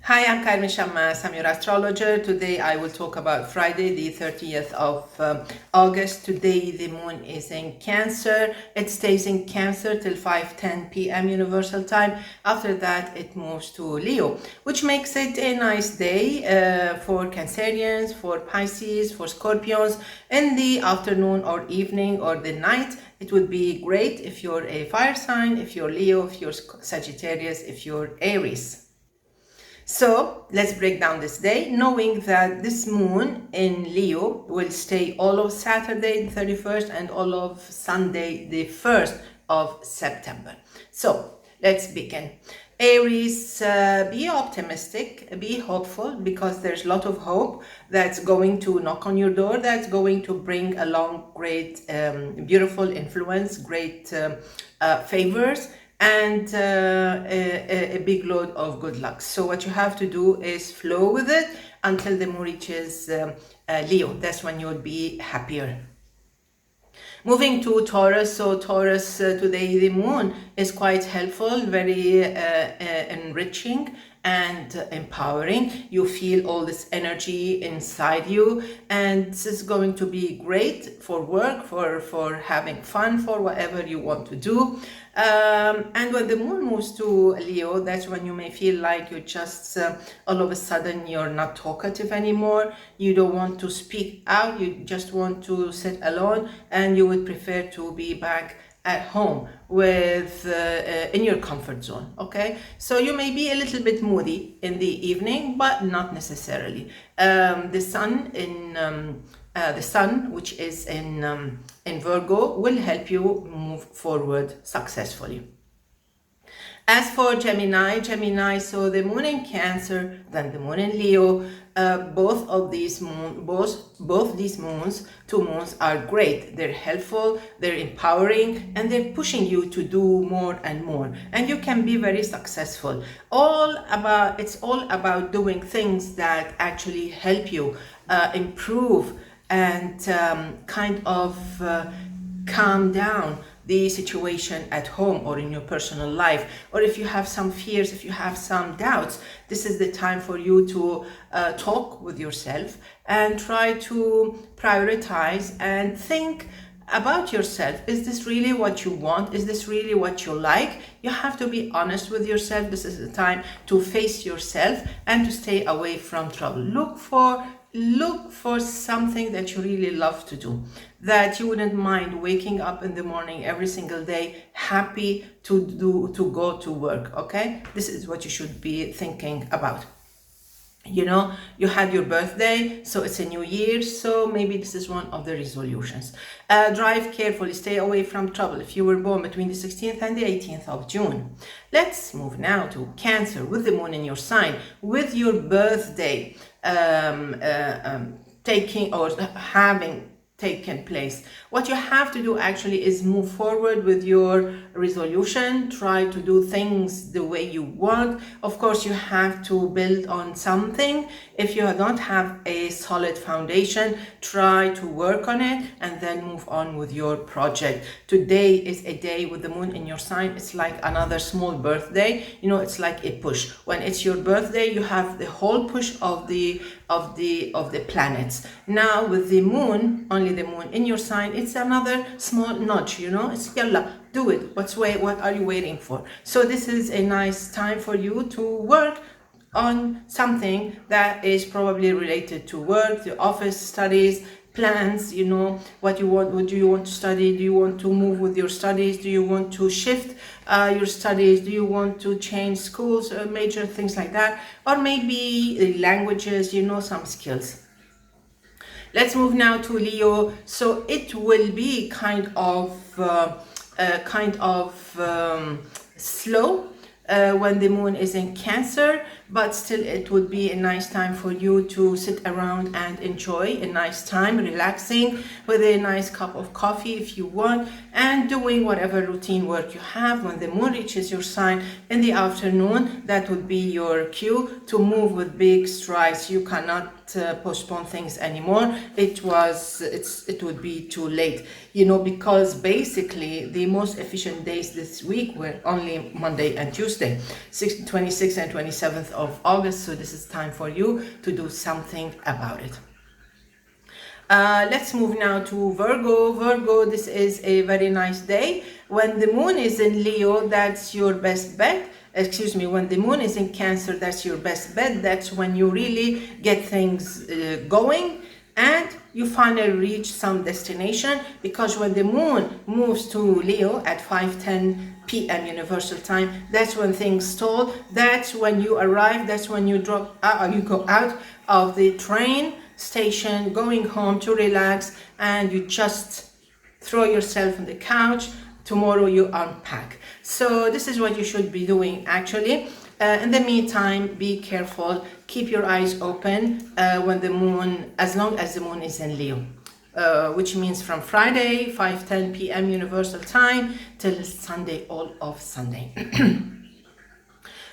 Hi, I'm Carmen Chammas. I'm your astrologer. Today I will talk about Friday, the 30th of August. Today the moon is in Cancer. It stays in Cancer till 5:10 p.m. Universal Time. After that, it moves to Leo, which makes it a nice day for Cancerians, for Pisces, for Scorpions. In the afternoon or evening or the night, it would be great if you're a fire sign, if you're Leo, if you're Sagittarius, if you're Aries. So let's break down this day, knowing that this moon in Leo will stay all of Saturday the 31st and all of Sunday the 1st of September. So let's begin. Aries, be optimistic, be hopeful, because there's a lot of hope that's going to knock on your door, that's going to bring along great, beautiful influence, great favors, and a big load of good luck. So what you have to do is flow with it until the moon reaches Leo. That's when you'll be happier. Moving to Taurus, so Taurus, today the moon is quite helpful, very enriching and empowering. You feel all this energy inside you, and this is going to be great for work, for having fun, for whatever you want to do. And when the moon moves to Leo, that's when you may feel like you're just all of a sudden you're not talkative anymore. You don't want to speak out, you just want to sit alone, and you would prefer to be back at home with in your comfort zone. Okay, so you may be a little bit moody in the evening, but not necessarily. The sun, which is in Virgo, will help you move forward successfully. As for Gemini, so the moon in Cancer, then the moon in Leo, both these moons, two moons, are great. They're helpful, they're empowering, and they're pushing you to do more and more. And you can be very successful. It's all about doing things that actually help you improve and kind of calm down the situation at home or in your personal life. Or if you have some fears, if you have some doubts, this is the time for you to talk with yourself and try to prioritize and think about yourself. Is this really what you want? Is this really what you like? You have to be honest with yourself. This is the time to face yourself and to stay away from trouble. Look for something that you really love to do, that you wouldn't mind waking up in the morning every single day happy to go to work. Okay, this is what you should be thinking about. You know, you had your birthday, so it's a new year, so maybe this is one of the resolutions. Drive carefully, stay away from trouble if you were born between the 16th and the 18th of June. Let's move now to Cancer, with the moon in your sign, with your birthday taking or having taken place. What you have to do actually is move forward with your resolution. Try to do things the way you want. Of course, you have to build on something. If you don't have a solid foundation, try to work on it and then move on with your project. Today is a day with the moon in your sign. It's like another small birthday. You know, it's like a push. When it's your birthday, you have the whole push of the planets. Now with the moon, only the moon in your sign, it's another small nudge, you know, it's yalla, do it. What are you waiting for? So this is a nice time for you to work on something that is probably related to work, the office, studies, plans. You know, what do you want to study? Do you want to move with your studies? Do you want to shift your studies? Do you want to change schools, major things like that? Or maybe languages, you know, some skills. Let's move now to Leo. So it will be kind of slow when the moon is in Cancer, but still it would be a nice time for you to sit around and enjoy a nice time, relaxing with a nice cup of coffee if you want, and doing whatever routine work you have. When the moon reaches your sign in the afternoon, that would be your cue to move with big strides. You cannot postpone things anymore. It would be too late, because basically the most efficient days this week were only Monday and Tuesday. Tuesday, 26th and 27th of August. So this is time for you to do something about it. Let's move now to Virgo. Virgo, this is a very nice day. When the moon is in Leo, that's your best bet. Excuse me, when the moon is in Cancer, that's your best bet. That's when you really get things going and you finally reach some destination, because when the moon moves to Leo at 5:10 p.m. Universal Time, that's when things stall. That's when you arrive. That's when you you go out of the train station, going home to relax, and you just throw yourself on the couch. Tomorrow you unpack. So this is what you should be doing actually. In the meantime, be careful, keep your eyes open when the moon, as long as the moon is in Leo, which means from Friday 5:10 p.m. Universal Time till Sunday, all of Sunday.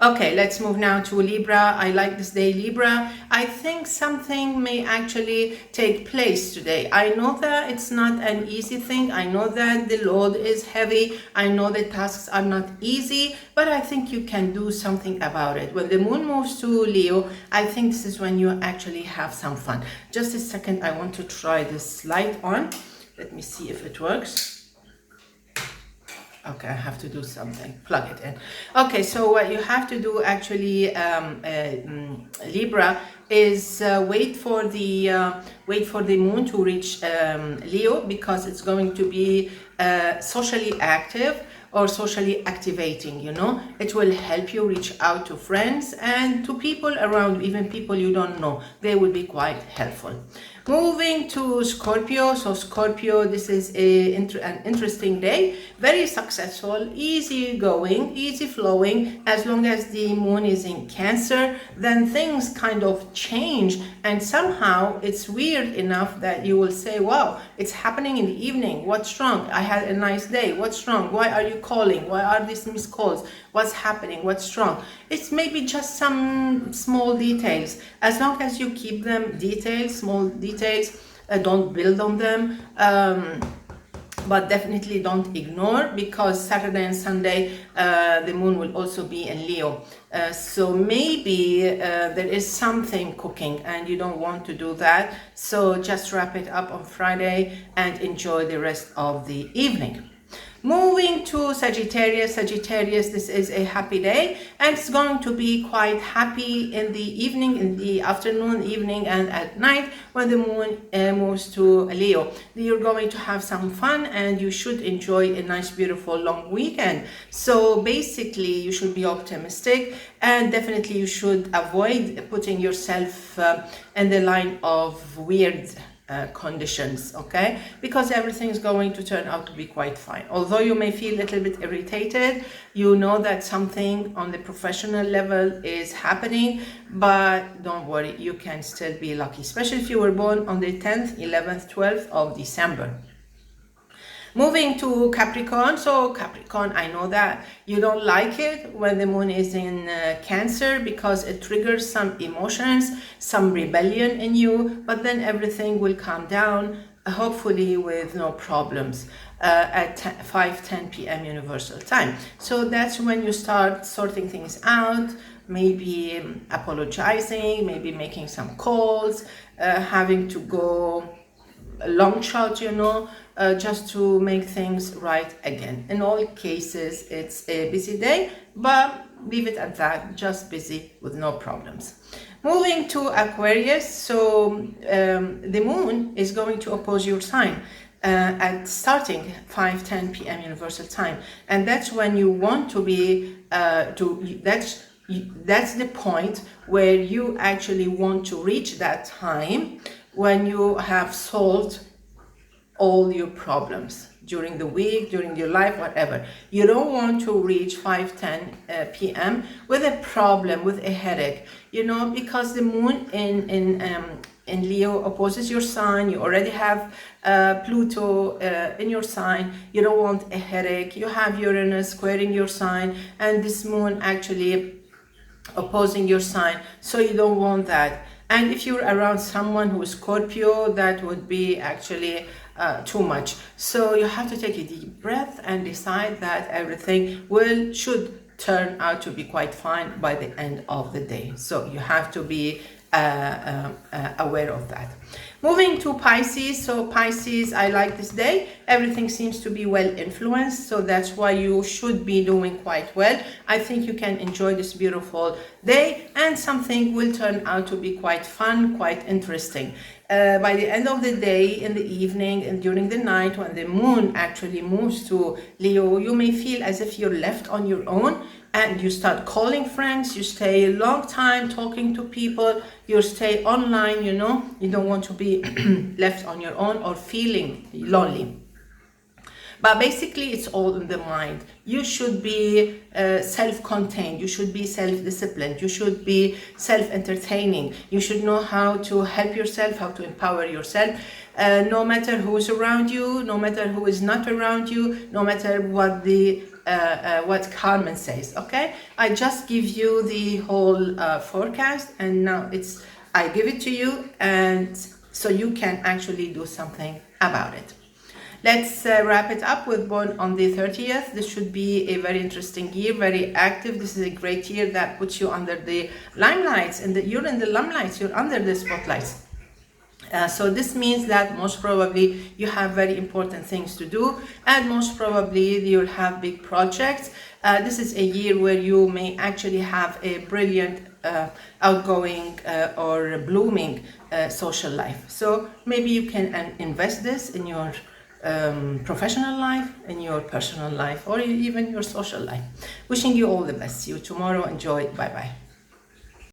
Okay, let's move now to Libra. I like this day, Libra. I think something may actually take place today. I know that it's not an easy thing. I know that the load is heavy. I know the tasks are not easy, but I think you can do something about it. When the moon moves to Leo, I think this is when you actually have some fun. Just a second, I want to try this light on. Let me see if it works. Okay, I have to do something, plug it in. Okay, so what you have to do actually, Libra, is wait for the moon to reach Leo, because it's going to be socially active or socially activating, you know. It will help you reach out to friends and to people around, even people you don't know. They will be quite helpful. Moving to Scorpio. So Scorpio, this is an interesting day, very successful, easy going, easy flowing. As long as the moon is in Cancer, then things kind of change, and somehow it's weird enough that you will say, wow, it's happening in the evening. What's wrong? I had a nice day. What's wrong? Why are you calling? Why are these missed calls? What's happening? What's wrong? It's maybe just some small details. As long as you keep them details, small details, don't build on them, but definitely don't ignore, because Saturday and Sunday the moon will also be in Leo. So maybe there is something cooking and you don't want to do that. So just wrap it up on Friday and enjoy the rest of the evening. Moving to Sagittarius. Sagittarius, this is a happy day, and it's going to be quite happy in the evening, in the afternoon, evening, and at night when the moon moves to Leo. You're going to have some fun, and you should enjoy a nice, beautiful, long weekend. So basically, you should be optimistic, and definitely you should avoid putting yourself in the line of weird conditions, okay, because everything is going to turn out to be quite fine. Although you may feel a little bit irritated, you know that something on the professional level is happening, but don't worry, you can still be lucky, especially if you were born on the 10th, 11th, 12th of December. Moving to Capricorn. So Capricorn, I know that you don't like it when the moon is in Cancer, because it triggers some emotions, some rebellion in you, but then everything will calm down, hopefully with no problems, at 5:10 p.m. Universal Time. So that's when you start sorting things out, maybe apologizing, maybe making some calls, having to go a long shot, you know, just to make things right again. In all cases, it's a busy day, but leave it at that, just busy with no problems. Moving to Aquarius. So the moon is going to oppose your sign at starting 5:10 p.m. Universal Time, and that's when you want to be that's the point where you actually want to reach that time when you have solved all your problems during the week, during your life, whatever. You don't want to reach 5:10 p.m. with a problem, with a headache, you know, because the moon in Leo opposes your sign. You already have Pluto in your sign. You don't want a headache. You have Uranus squaring your sign, and this moon actually opposing your sign, so you don't want that. And if you're around someone who is Scorpio, that would be actually too much. So you have to take a deep breath and decide that everything should turn out to be quite fine by the end of the day. So you have to be aware of that. Moving to Pisces. So Pisces, I like this day. Everything seems to be well influenced, so that's why you should be doing quite well. I think you can enjoy this beautiful day, and something will turn out to be quite fun, quite interesting. By the end of the day, in the evening and during the night, when the moon actually moves to Leo, you may feel as if you're left on your own, and you start calling friends, you stay a long time talking to people, you stay online, you know, you don't want to be left on your own or feeling lonely. But basically, it's all in the mind. You should be self-contained. You should be self-disciplined. You should be self-entertaining. You should know how to help yourself, how to empower yourself. No matter who's around you, no matter who is not around you, no matter what what Carmen says. Okay, I just give you the whole forecast, and now I give it to you, and so you can actually do something about it. Let's wrap it up with born on the 30th. This should be a very interesting year, very active. This is a great year that puts you under the limelights, and you're in the limelights, you're under the spotlights. So this means that most probably you have very important things to do, and most probably you'll have big projects. This is a year where you may actually have a brilliant, outgoing or blooming social life. So maybe you can invest this in your professional life, in your personal life, or even your social life. Wishing you all the best. See you tomorrow. Enjoy. Bye bye.